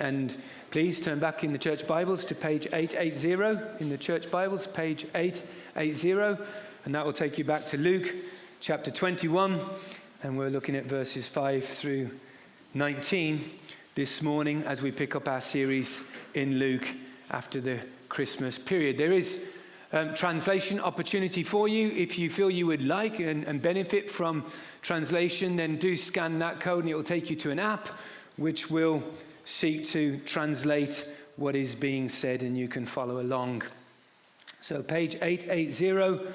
And please turn back in the church Bibles to page 880. In the church Bibles, page 880. And that will take you back to Luke chapter 21. And we're looking at verses 5 through 19 this morning as we pick up our series in Luke after the Christmas period. There is translation opportunity for you. If you feel you would like and benefit from translation, then do scan that code and it will take you to an app which will seek to translate what is being said, and you can follow along. So page 880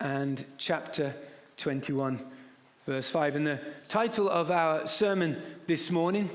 and chapter 21, verse 5. And the title of our sermon this morning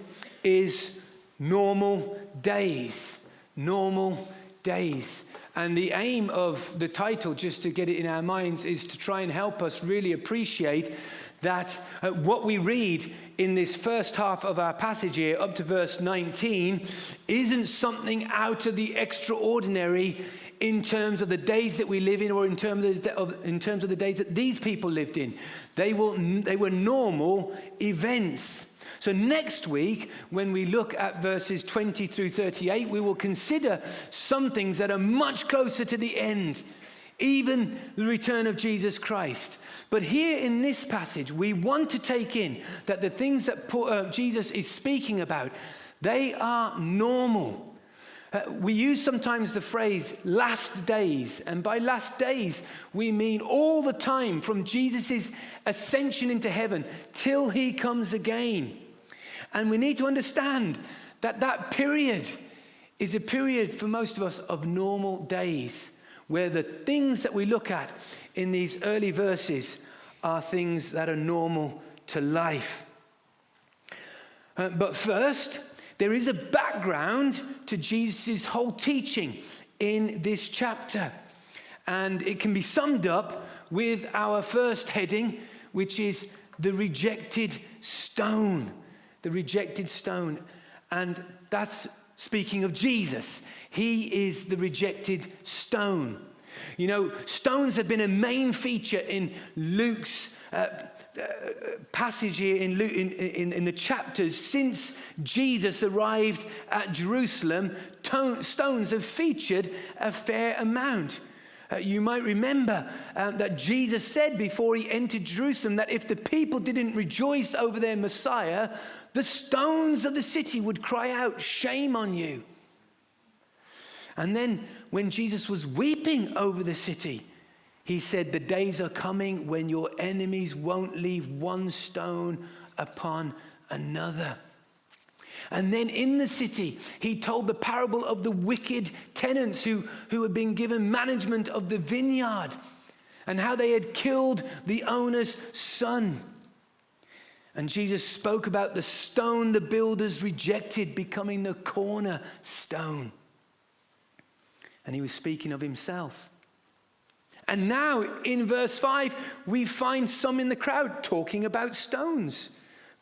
is Normal Days. Normal Days. And the aim of the title, just to get it in our minds, is to try and help us really appreciate that what we read in this first half of our passage here, up to verse 19, isn't something out of the extraordinary in terms of the days that we live in, or in terms of the days that these people lived in. They were normal events. So next week, when we look at verses 20 through 38, we will consider some things that are much closer to the end, even the return of Jesus Christ. But here in this passage, we want to take in that the things that Jesus is speaking about, they are normal. We use sometimes the phrase last days, and by last days we mean all the time from Jesus' ascension into heaven till he comes again. And we need to understand that that period is a period for most of us of normal days, where the things that we look at in these early verses are things that are normal to life. But first, there is a background to Jesus' whole teaching in this chapter. And it can be summed up with our first heading, which is the rejected stone. The rejected stone. And that's speaking of Jesus. He is the rejected stone. You know, stones have been a main feature in Luke's passage here in the chapters. Since Jesus arrived at Jerusalem, stones have featured a fair amount. You might remember that Jesus said before he entered Jerusalem that if the people didn't rejoice over their Messiah, the stones of the city would cry out, "Shame on you." And then when Jesus was weeping over the city, he said, "The days are coming when your enemies won't leave one stone upon another." And then in the city, he told the parable of the wicked tenants who had been given management of the vineyard and how they had killed the owner's son. And Jesus spoke about the stone the builders rejected becoming the cornerstone. And he was speaking of himself. And now in verse 5, we find some in the crowd talking about stones.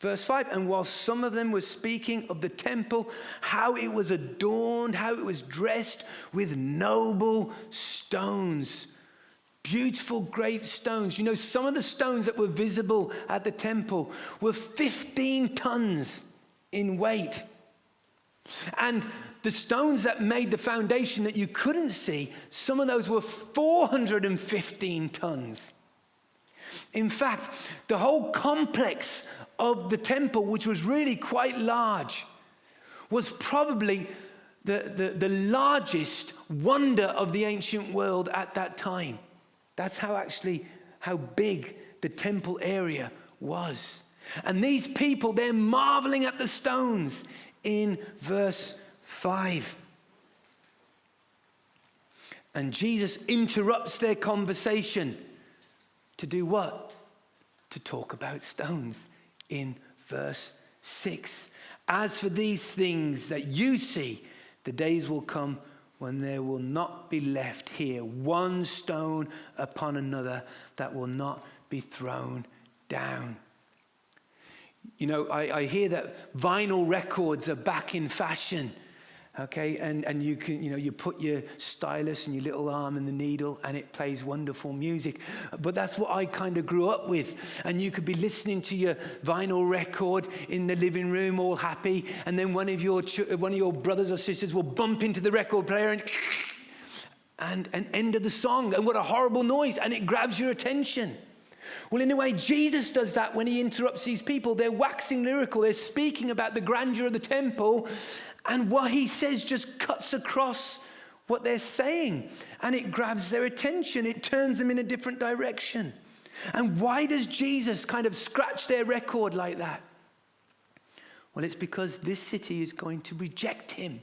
Verse 5, and while some of them were speaking of the temple, how it was adorned, how it was dressed with noble stones. Beautiful, great stones. You know, some of the stones that were visible at the temple were 15 tons in weight. And the stones that made the foundation that you couldn't see, some of those were 415 tons. In fact, the whole complex of the temple, which was really quite large, was probably the largest wonder of the ancient world at that time. That's how big the temple area was. And these people, they're marveling at the stones in verse 5. And Jesus interrupts their conversation to do what? To talk about stones in verse 6. As for these things that you see, the days will come when there will not be left here one stone upon another that will not be thrown down. You know, I hear that vinyl records are back in fashion. Okay, and you can, you put your stylus and your little arm in the needle and it plays wonderful music. But that's what I kind of grew up with. And you could be listening to your vinyl record in the living room, all happy, and then one of your brothers or sisters will bump into the record player and end of the song. And what a horrible noise, and it grabs your attention. Well, in a way, Jesus does that when he interrupts these people. They're waxing lyrical. They're speaking about the grandeur of the temple. And what he says just cuts across what they're saying. And it grabs their attention. It turns them in a different direction. And why does Jesus kind of scratch their record like that? Well, it's because this city is going to reject him.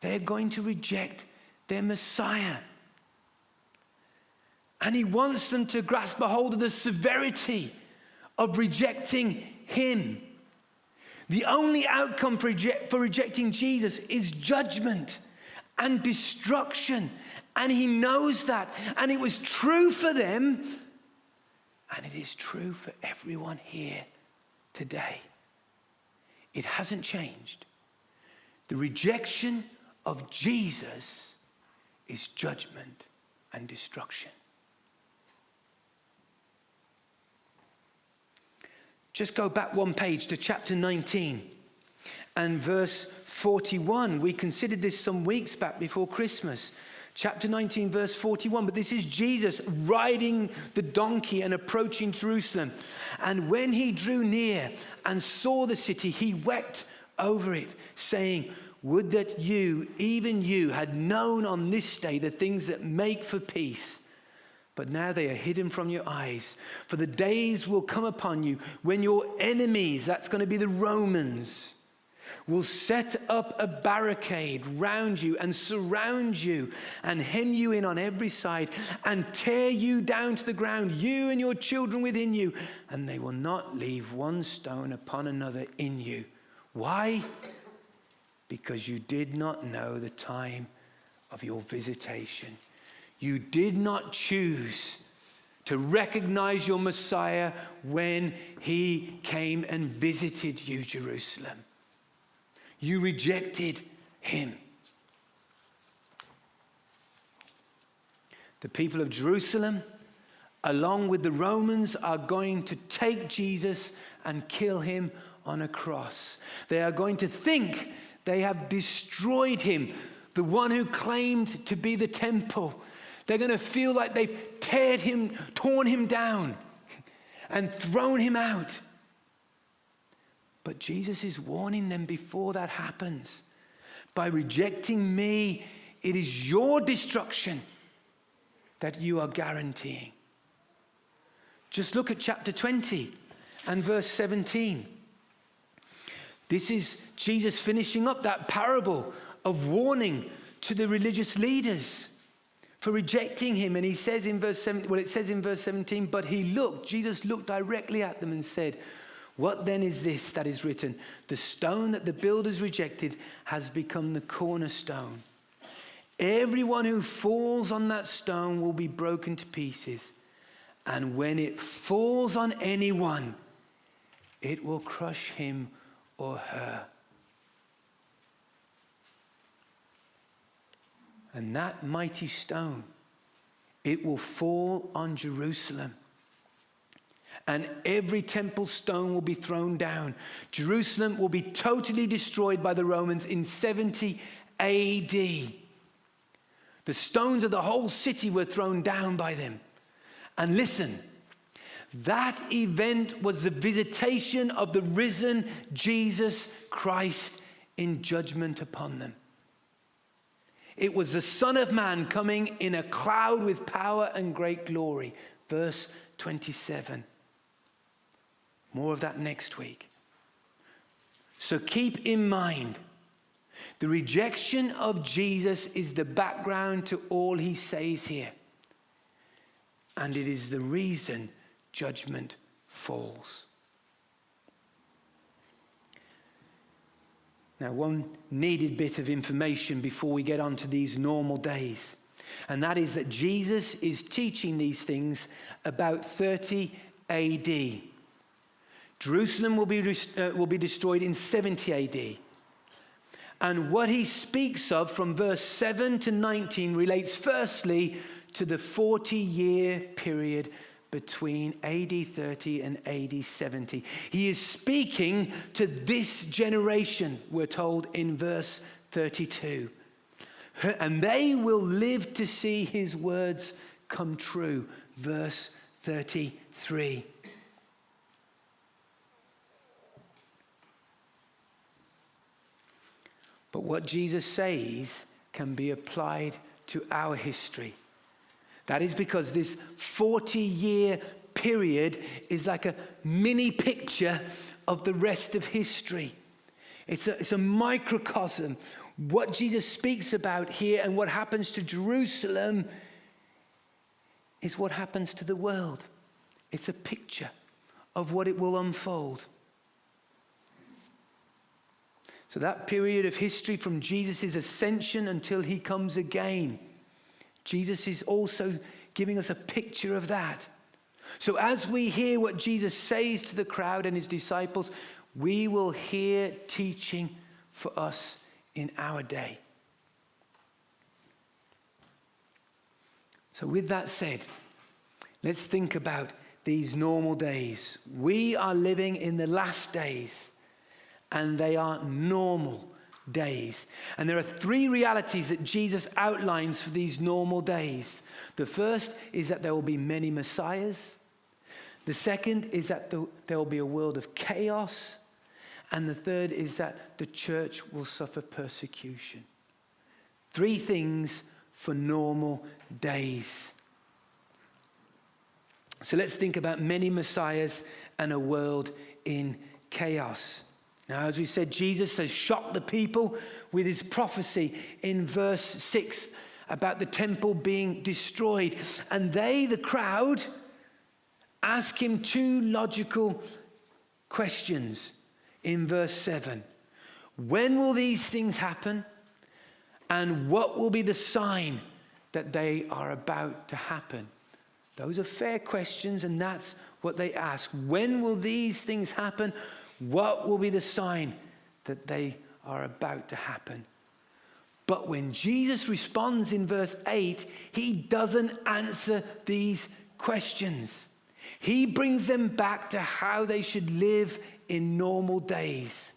They're going to reject their Messiah. And he wants them to grasp a hold of the severity of rejecting him. The only outcome for rejecting Jesus is judgment and destruction. And he knows that. And it was true for them. And it is true for everyone here today. It hasn't changed. The rejection of Jesus is judgment and destruction. Just go back one page to chapter 19 and verse 41. We considered this some weeks back before Christmas. Chapter 19, verse 41. But this is Jesus riding the donkey and approaching Jerusalem. And when he drew near and saw the city, he wept over it, saying, would that you, even you, had known on this day the things that make for peace. But now they are hidden from your eyes. For the days will come upon you when your enemies, that's going to be the Romans, will set up a barricade round you and surround you and hem you in on every side and tear you down to the ground, you and your children within you, and they will not leave one stone upon another in you. Why? Because you did not know the time of your visitation. You did not choose to recognize your Messiah when he came and visited you, Jerusalem. You rejected him. The people of Jerusalem, along with the Romans, are going to take Jesus and kill him on a cross. They are going to think they have destroyed him, the one who claimed to be the temple. They're going to feel like they've torn him down and thrown him out. But Jesus is warning them before that happens. By rejecting me, it is your destruction that you are guaranteeing. Just look at chapter 20 and verse 17. This is Jesus finishing up that parable of warning to the religious leaders for rejecting him. And he says in verse 17, well, it says in verse 17, but Jesus looked directly at them and said, what then is this that is written? The stone that the builders rejected has become the cornerstone. Everyone who falls on that stone will be broken to pieces. And when it falls on anyone, it will crush him or her. And that mighty stone, it will fall on Jerusalem. And every temple stone will be thrown down. Jerusalem will be totally destroyed by the Romans in 70 AD. The stones of the whole city were thrown down by them. And listen, that event was the visitation of the risen Jesus Christ in judgment upon them. It was the Son of Man coming in a cloud with power and great glory. Verse 27. More of that next week. So keep in mind, the rejection of Jesus is the background to all he says here. And it is the reason judgment falls. Now, one needed bit of information before we get on to these normal days. And that is that Jesus is teaching these things about 30 AD. Jerusalem will be destroyed in 70 AD. And what he speaks of from verse 7 to 19 relates firstly to the 40-year period between AD 30 and AD 70. He is speaking to this generation, we're told in verse 32. And they will live to see his words come true. Verse 33. But what Jesus says can be applied to our history. That is because this 40-year period is like a mini picture of the rest of history. It's a microcosm. What Jesus speaks about here and what happens to Jerusalem is what happens to the world. It's a picture of what it will unfold. So that period of history from Jesus' ascension until he comes again, Jesus is also giving us a picture of that. So as we hear what Jesus says to the crowd and his disciples, we will hear teaching for us in our day. So with that said, let's think about these normal days. We are living in the last days, and they are normal days. And there are three realities that Jesus outlines for these normal days. The first is that there will be many messiahs. The second is that there will be a world of chaos. And the third is that the church will suffer persecution. Three things for normal days. So let's think about many messiahs and a world in chaos. Now, as we said, Jesus has shocked the people with his prophecy in verse 6 about the temple being destroyed. And they, the crowd, ask him two logical questions in verse 7. When will these things happen? And what will be the sign that they are about to happen? Those are fair questions, and that's what they ask. When will these things happen? What will be the sign that they are about to happen? But when Jesus responds in verse 8, he doesn't answer these questions. He brings them back to how they should live in normal days,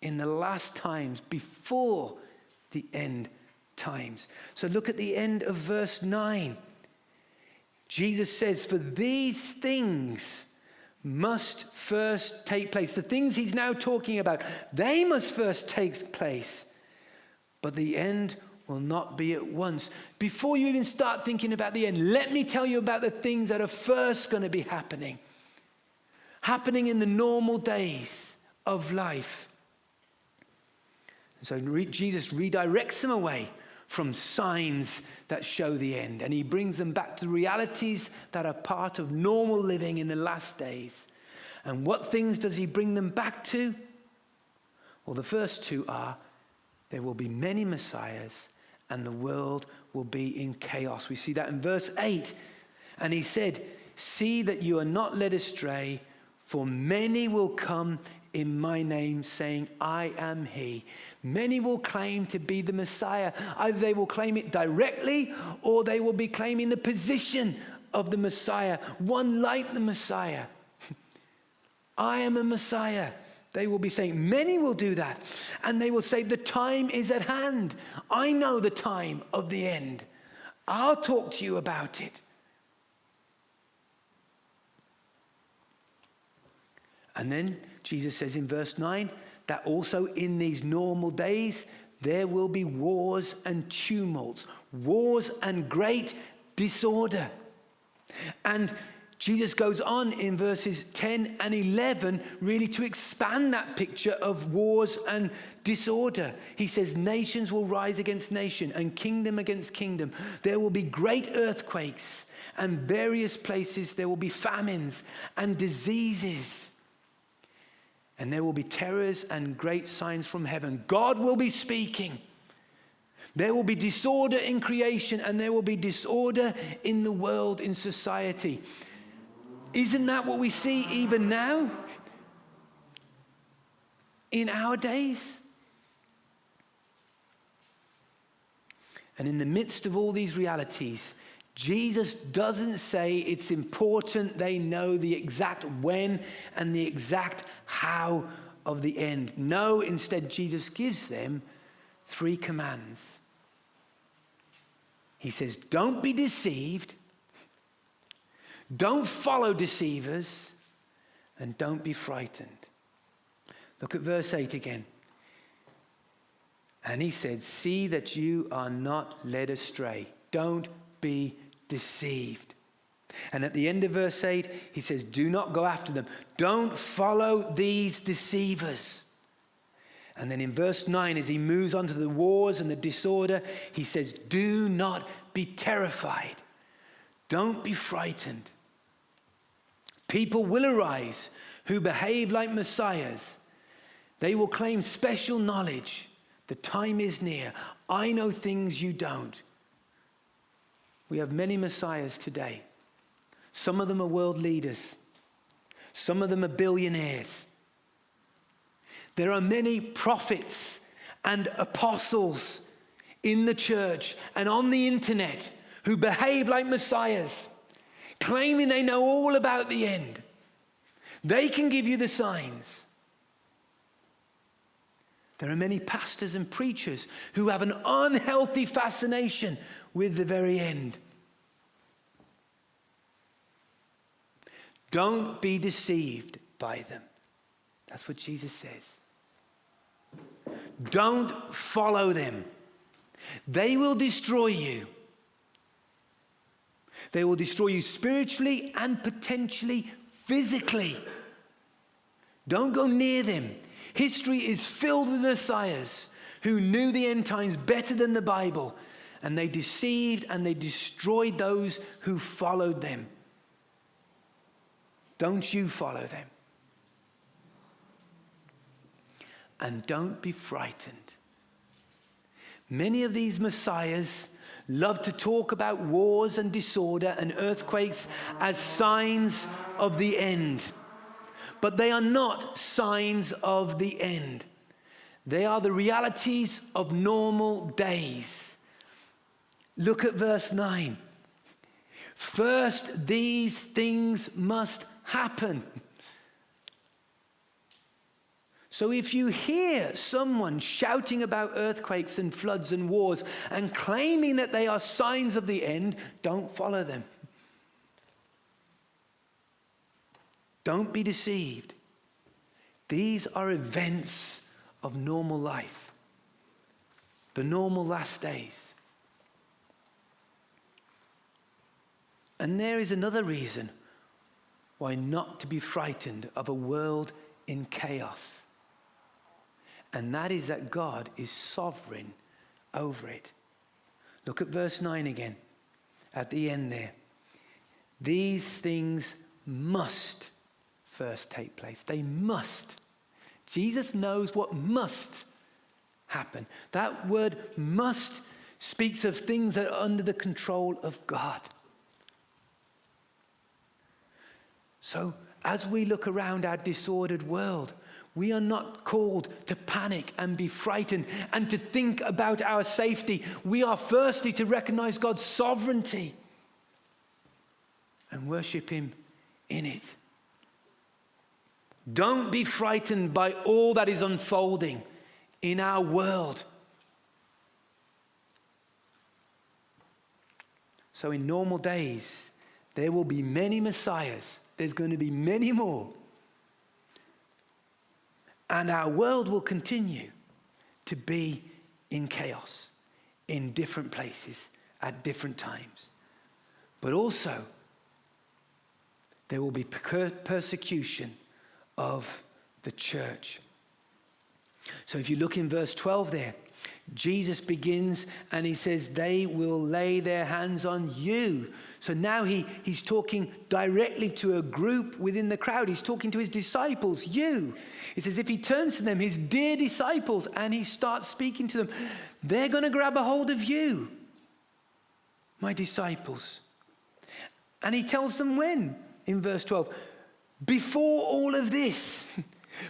in the last times, before the end times. So look at the end of verse 9. Jesus says, for these things must first take place. The things he's now talking about, they must first take place. But the end will not be at once. Before you even start thinking about the end, let me tell you about the things that are first going to be happening. Happening in the normal days of life. So Jesus redirects them away from signs that show the end. And he brings them back to realities that are part of normal living in the last days. And what things does he bring them back to? Well, the first two are, there will be many messiahs and the world will be in chaos. We see that in verse 8. And he said, see that you are not led astray, for many will come in my name, saying, I am he. Many will claim to be the Messiah. Either they will claim it directly, or they will be claiming the position of the Messiah, one like the Messiah. I am a Messiah. They will be saying, many will do that. And they will say, the time is at hand. I know the time of the end. I'll talk to you about it. And then Jesus says in verse 9 that also in these normal days there will be wars and tumults, wars and great disorder. And Jesus goes on in verses 10 and 11 really to expand that picture of wars and disorder. He says nations will rise against nation and kingdom against kingdom. There will be great earthquakes, and various places there will be famines and diseases. And there will be terrors and great signs from heaven. God will be speaking. There will be disorder in creation, and there will be disorder in the world, in society. Isn't that what we see even now? In our days? And in the midst of all these realities, Jesus doesn't say it's important they know the exact when and the exact how of the end. No, instead, Jesus gives them 3 commands. He says, don't be deceived, don't follow deceivers, and don't be frightened. Look at verse 8 again. And he said, see that you are not led astray. Don't be deceived. And at the end of verse 8, he says, do not go after them. Don't follow these deceivers. And then in verse 9, as he moves on to the wars and the disorder, he says, do not be terrified. Don't be frightened. People will arise who behave like messiahs. They will claim special knowledge. The time is near. I know things you don't. We have many messiahs today. Some of them are world leaders. Some of them are billionaires. There are many prophets and apostles in the church and on the internet who behave like messiahs, claiming they know all about the end. They can give you the signs. There are many pastors and preachers who have an unhealthy fascination with the very end. Don't be deceived by them. That's what Jesus says. Don't follow them. They will destroy you. They will destroy you spiritually and potentially physically. Don't go near them. History is filled with messiahs who knew the end times better than the Bible, and they deceived and they destroyed those who followed them. Don't you follow them. And don't be frightened. Many of these messiahs love to talk about wars and disorder and earthquakes as signs of the end. But they are not signs of the end. They are the realities of normal days. Look at verse 9. First, these things must happen. So if you hear someone shouting about earthquakes and floods and wars and claiming that they are signs of the end, don't follow them. Don't be deceived. These are events of normal life, the normal last days. And there is another reason why not to be frightened of a world in chaos. And that is that God is sovereign over it. Look at verse 9 again, at the end there. These things must first take place. They must. Jesus knows what must happen. That word must speaks of things that are under the control of God. So as we look around our disordered world, we are not called to panic and be frightened and to think about our safety. We are firstly to recognize God's sovereignty and worship him in it. Don't be frightened by all that is unfolding in our world. So in normal days, there will be many messiahs. There's going to be many more. And our world will continue to be in chaos, in different places, at different times. But also, there will be persecution of the church. So if you look in verse 12 there, Jesus begins and he says, they will lay their hands on you. So now he's talking directly to a group within the crowd. He's talking to his disciples, you. It's as if he turns to them, his dear disciples, and he starts speaking to them. They're going to grab a hold of you, my disciples. And he tells them when, in verse 12, before all of this,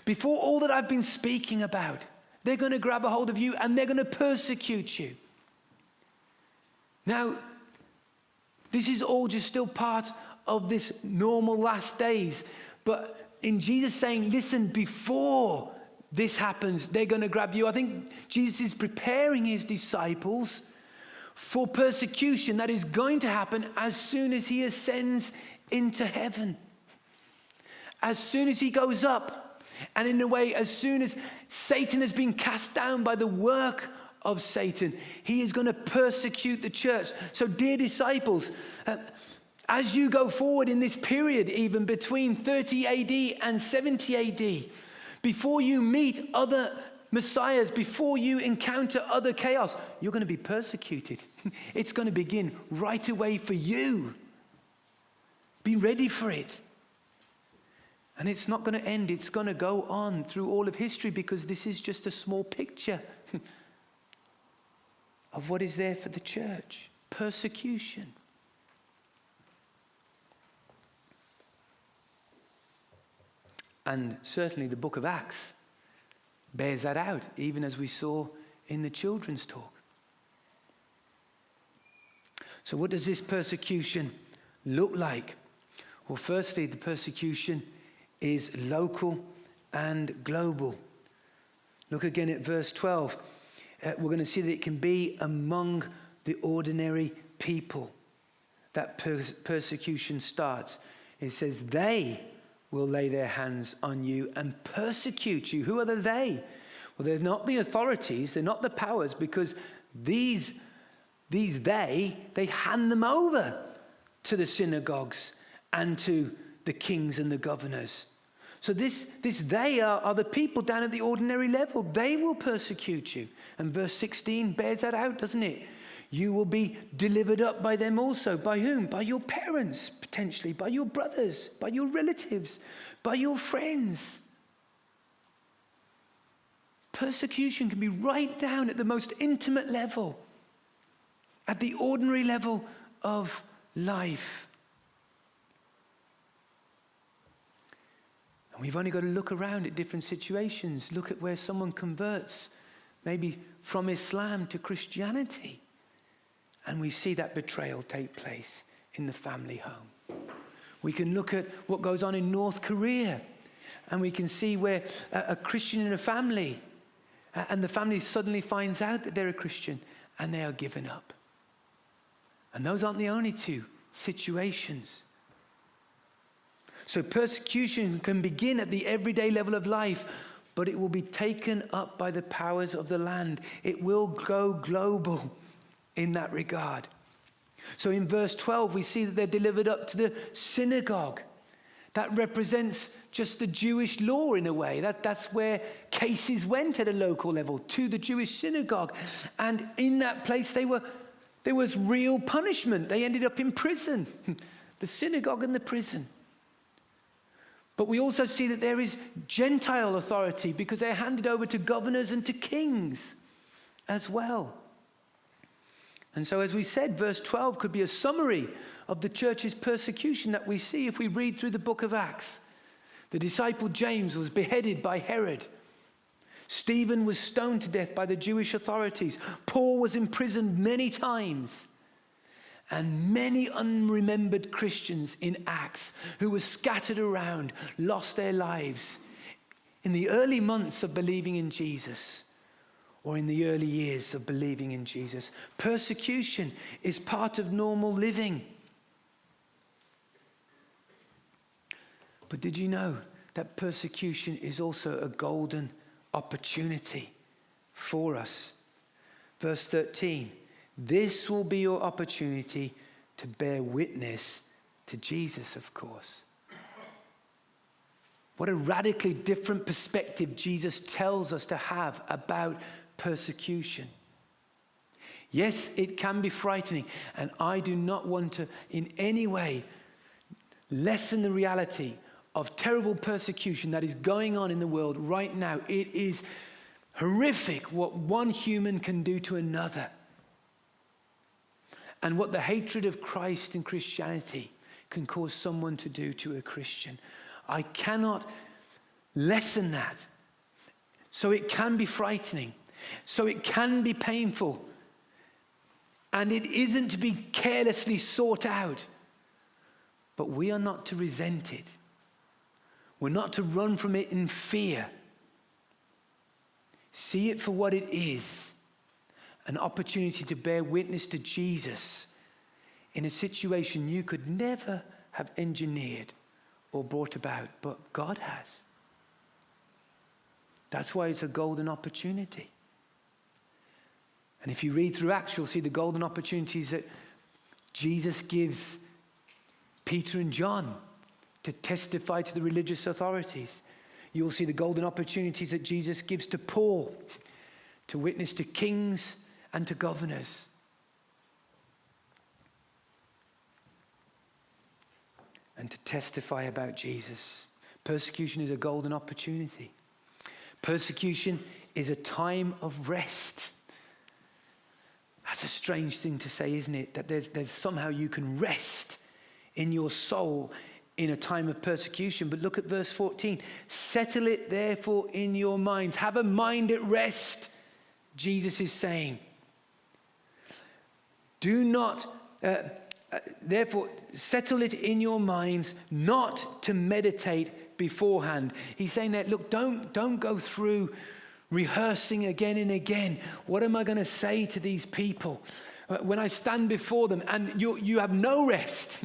before all that I've been speaking about, they're going to grab a hold of you and they're going to persecute you. Now, this is all just still part of this normal last days. But in Jesus saying, listen, before this happens, they're going to grab you. I think Jesus is preparing his disciples for persecution that is going to happen as soon as he ascends into heaven. As soon as he goes up, and in a way, as soon as Satan has been cast down by the work of Satan, he is going to persecute the church. So, dear disciples, as you go forward in this period, even between 30 AD and 70 AD, before you meet other messiahs, before you encounter other chaos, you're going to be persecuted. It's going to begin right away for you. Be ready for it. And it's not going to end. It's going to go on through all of history, because this is just a small picture of what is there for the church. Persecution. And certainly the book of Acts bears that out, even as we saw in the children's talk. So what does this persecution look like? Well, firstly, the persecution is local and global. Look again at verse 12. We're going to see that it can be among the ordinary people that persecution starts. It says, they will lay their hands on you and persecute you. Who are the they? Well, they're not the authorities, they're not the powers, because these they hand them over to the synagogues and to the kings and the governors. So this they are the people down at the ordinary level. They will persecute you. And verse 16 bears that out, doesn't it? You will be delivered up by them also. By whom? By your parents, potentially. By your brothers. By your relatives. By your friends. Persecution can be right down at the most intimate level. At the ordinary level of life. And we've only got to look around at different situations. Look at where someone converts, maybe from Islam to Christianity. And we see that betrayal take place in the family home. We can look at what goes on in North Korea, and we can see where a Christian in a family, and the family suddenly finds out that they're a Christian, and they are given up. And those aren't the only two situations. So persecution can begin at the everyday level of life, but it will be taken up by the powers of the land. It will go global in that regard. So in verse 12, we see that they're delivered up to the synagogue. That represents just the Jewish law in a way. That's where cases went at a local level, to the Jewish synagogue. And in that place, there was real punishment. They ended up in prison, the synagogue and the prison. But we also see that there is Gentile authority, because they're handed over to governors and to kings as well. And so, as we said, verse 12 could be a summary of the church's persecution that we see if we read through the book of Acts. The disciple James was beheaded by Herod. Stephen was stoned to death by the Jewish authorities. Paul was imprisoned many times. And many unremembered Christians in Acts who were scattered around lost their lives in the early months of believing in Jesus, or in the early years of believing in Jesus. Persecution is part of normal living. But did you know that persecution is also a golden opportunity for us? Verse 13, this will be your opportunity to bear witness to Jesus, of course. What a radically different perspective Jesus tells us to have about persecution. Yes, it can be frightening, and I do not want to in any way lessen the reality of terrible persecution that is going on in the world right now. It is horrific what one human can do to another, and what the hatred of Christ and Christianity can cause someone to do to a Christian. I cannot lessen that. So it can be frightening. So it can be painful. and it isn't to be carelessly sought out. But we are not to resent it. We're not to run from it in fear. See it for what it is, an opportunity to bear witness to Jesus in a situation you could never have engineered or brought about, but God has. That's why it's a golden opportunity. And if you read through Acts, you'll see the golden opportunities that Jesus gives Peter and John to testify to the religious authorities. You'll see the golden opportunities that Jesus gives to Paul to witness to kings and to governors. And to testify about Jesus. Persecution is a golden opportunity. Persecution is a time of rest. That's a strange thing to say, isn't it? That there's somehow you can rest in your soul in a time of persecution. But look at verse 14. Settle it therefore in your minds. Have a mind at rest, Jesus is saying. Do not, therefore, settle it in your minds not to meditate beforehand. He's saying that, look, don't go through rehearsing again and again. What am I going to say to these people when I stand before them? And you have no rest.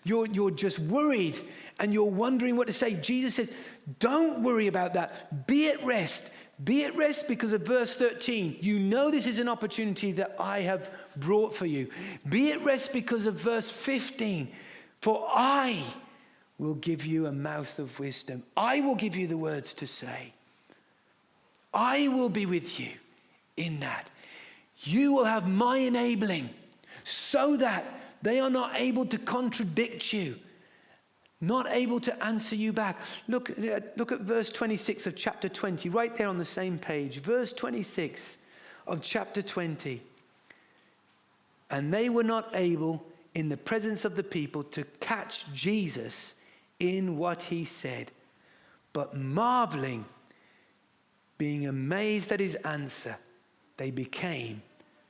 You're just worried and you're wondering what to say. Jesus says, don't worry about that. Be at rest. Be at rest because of verse 13. You know this is an opportunity that I have brought for you. Be at rest because of verse 15. For I will give you a mouth of wisdom. I will give you the words to say. I will be with you in that. You will have my enabling so that they are not able to contradict you, not able to answer you back. Look at verse 26 of chapter 20, right there on the same page. Verse 26 of chapter 20. And they were not able in the presence of the people to catch Jesus in what he said, but marveling, being amazed at his answer, they became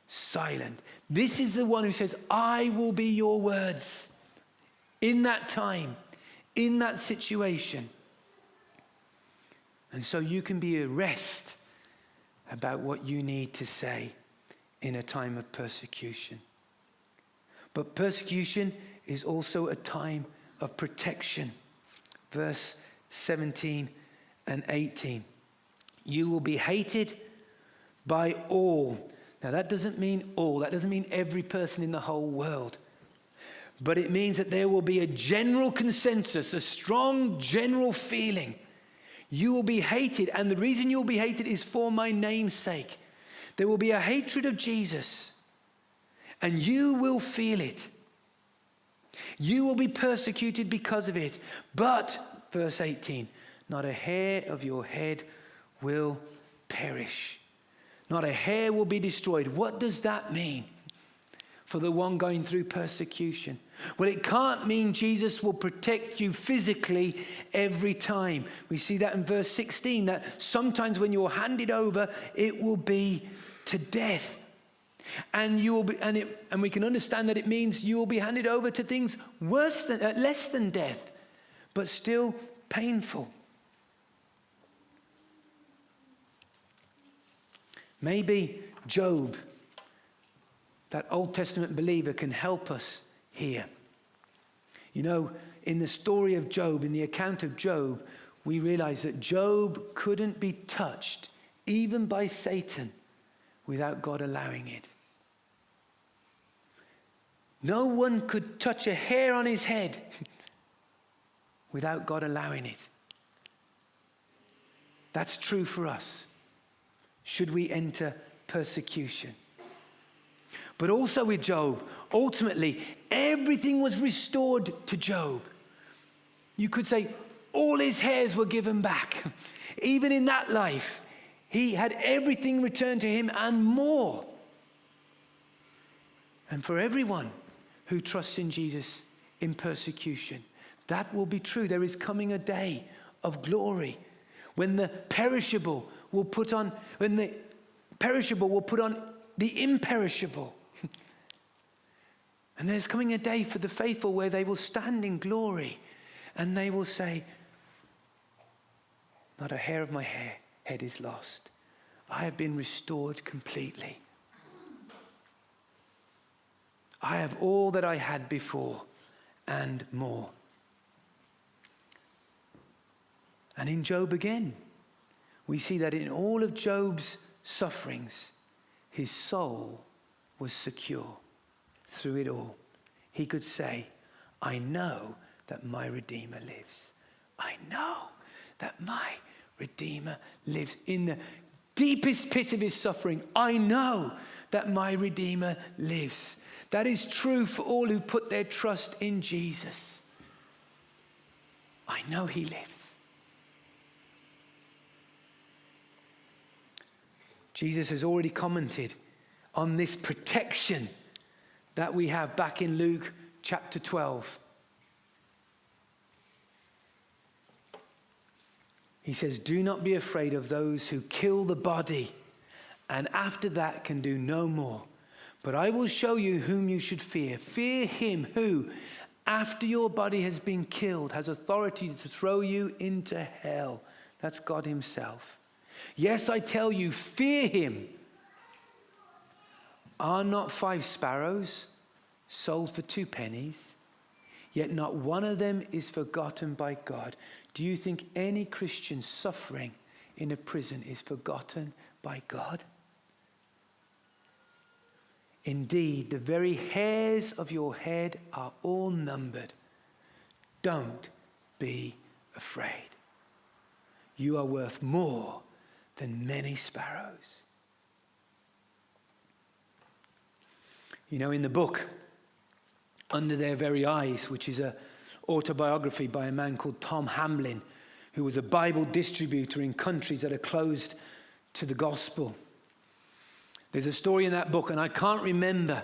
silent. This is the one who says, I will be your words in that time, in that situation. And so you can be at rest about what you need to say in a time of persecution. But persecution is also a time of protection. Verse 17 and 18. You will be hated by all. Now that doesn't mean all. That doesn't mean every person in the whole world. But it means that there will be a general consensus, a strong general feeling. You will be hated, and the reason you will be hated is for my name's sake. There will be a hatred of Jesus, and you will feel it. You will be persecuted because of it. But, verse 18, not a hair of your head will perish. Not a hair will be destroyed. What does that mean for the one going through persecution? Well, it can't mean Jesus will protect you physically every time. We see that in verse 16, that sometimes when you're handed over, it will be to death. And you will be, and we can understand that it means you will be handed over to things less than death, but still painful. Maybe Job, that Old Testament believer, can help us here. You know, in the story of Job, in the account of Job, we realize that Job couldn't be touched, even by Satan, without God allowing it. No one could touch a hair on his head without God allowing it. That's true for us, should we enter persecution. But also with Job, ultimately, everything was restored to Job. You could say all his hairs were given back. Even in that life, he had everything returned to him and more. And for everyone who trusts in Jesus in persecution, that will be true. There is coming a day of glory when the perishable will put on the imperishable. And there's coming a day for the faithful where they will stand in glory and they will say, not a hair of my head is lost. I have been restored completely. I have all that I had before and more. And in Job again, we see that in all of Job's sufferings, his soul was secure through it all. He could say, I know that my Redeemer lives. I know that my Redeemer lives. In the deepest pit of his suffering, I know that my Redeemer lives. That is true for all who put their trust in Jesus. I know he lives. Jesus has already commented on this protection that we have back in Luke chapter 12. He says, do not be afraid of those who kill the body and after that can do no more. But I will show you whom you should fear. Fear him who, after your body has been killed, has authority to throw you into hell. That's God himself. Yes, I tell you, fear him. Are not 5 sparrows sold for 2 pennies? Yet not one of them is forgotten by God. Do you think any Christian suffering in a prison is forgotten by God? Indeed, the very hairs of your head are all numbered. Don't be afraid. You are worth more than many sparrows. You know, in the book, Under Their Very Eyes, which is an autobiography by a man called Tom Hamlin, who was a Bible distributor in countries that are closed to the gospel. There's a story in that book, and I can't remember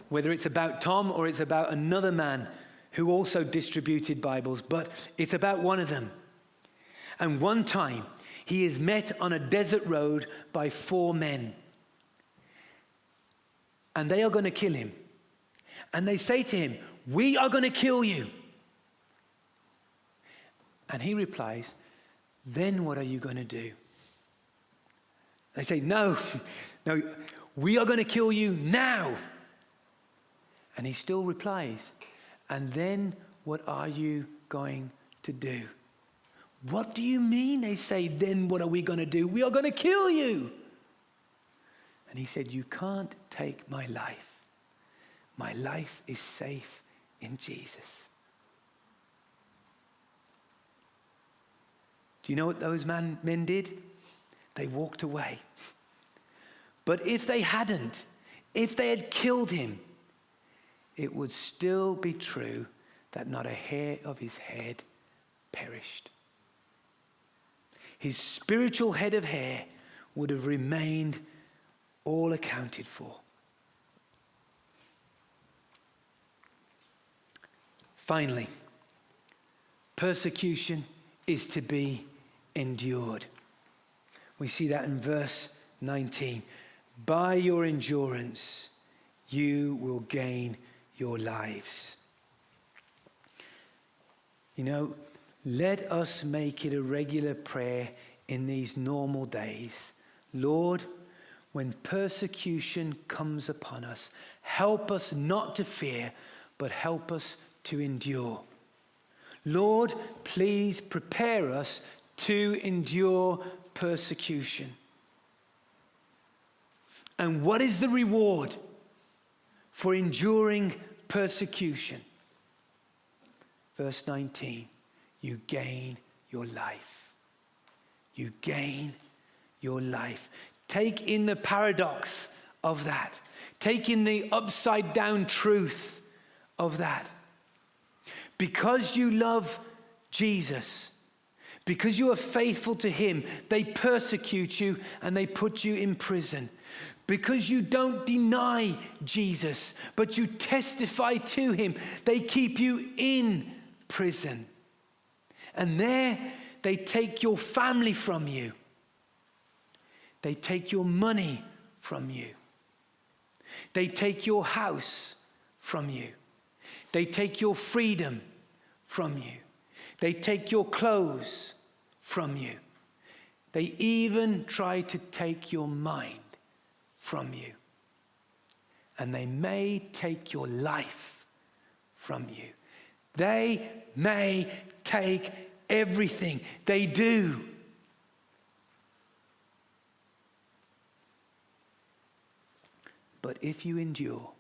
whether it's about Tom or it's about another man who also distributed Bibles, but it's about one of them. And one time, he is met on a desert road by 4 men. And they are going to kill him. And they say to him, we are going to kill you. And he replies, then what are you going to do? They say, no, we are going to kill you now. And he still replies, and then what are you going to do? What do you mean? They say, then what are we going to do? We are going to kill you. And he said, you can't take my life. My life is safe in Jesus. Do you know what those men did? They walked away. But if they hadn't, if they had killed him, it would still be true that not a hair of his head perished. His spiritual head of hair would have remained all accounted for. Finally, persecution is to be endured. We see that in verse 19. By your endurance, you will gain your lives. You know, let us make it a regular prayer in these normal days. Lord, when persecution comes upon us, help us not to fear, but help us to endure. Lord, please prepare us to endure persecution. And what is the reward for enduring persecution? Verse 19, you gain your life. You gain your life. Take in the paradox of that. Take in the upside down truth of that. Because you love Jesus, because you are faithful to him, they persecute you and they put you in prison. Because you don't deny Jesus, but you testify to him, they keep you in prison. And there they take your family from you. They take your money from you. They take your house from you. They take your freedom from you. They take your clothes from you. They even try to take your mind from you. And they may take your life from you. They may take everything. They do. But if you endure,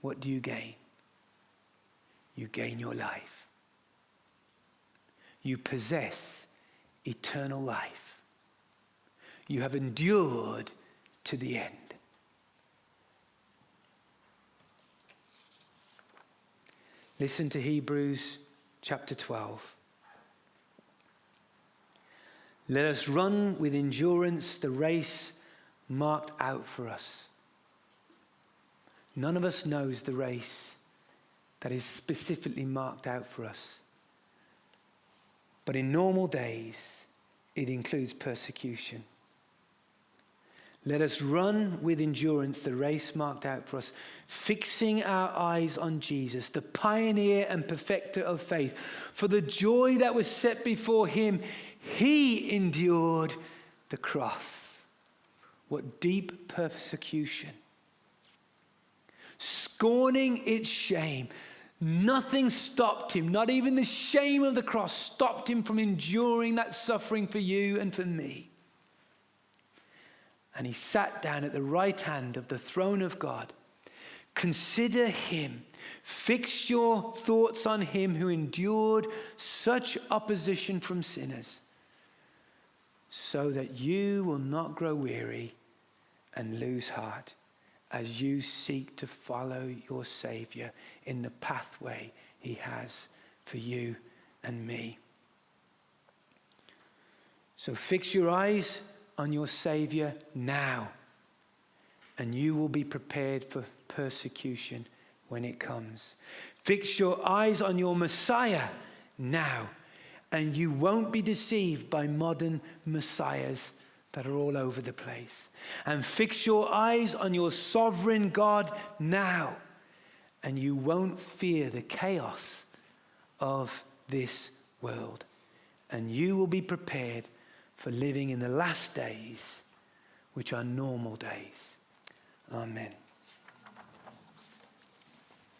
what do you gain? You gain your life. You possess eternal life. You have endured to the end. Listen to Hebrews chapter 12. Let us run with endurance the race marked out for us. None of us knows the race that is specifically marked out for us. But in normal days, it includes persecution. Let us run with endurance the race marked out for us, fixing our eyes on Jesus, the pioneer and perfecter of faith. For the joy that was set before him, he endured the cross. What deep persecution. Scorning its shame. Nothing stopped him, not even the shame of the cross stopped him from enduring that suffering for you and for me. And he sat down at the right hand of the throne of God. Consider him. Fix your thoughts on him who endured such opposition from sinners, so that you will not grow weary and lose heart as you seek to follow your Savior in the pathway he has for you and me. So fix your eyes on your Savior now, and you will be prepared for persecution when it comes. Fix your eyes on your Messiah now, and you won't be deceived by modern messiahs that are all over the place. And fix your eyes on your sovereign God now, and you won't fear the chaos of this world. And you will be prepared for living in the last days, which are normal days. Amen.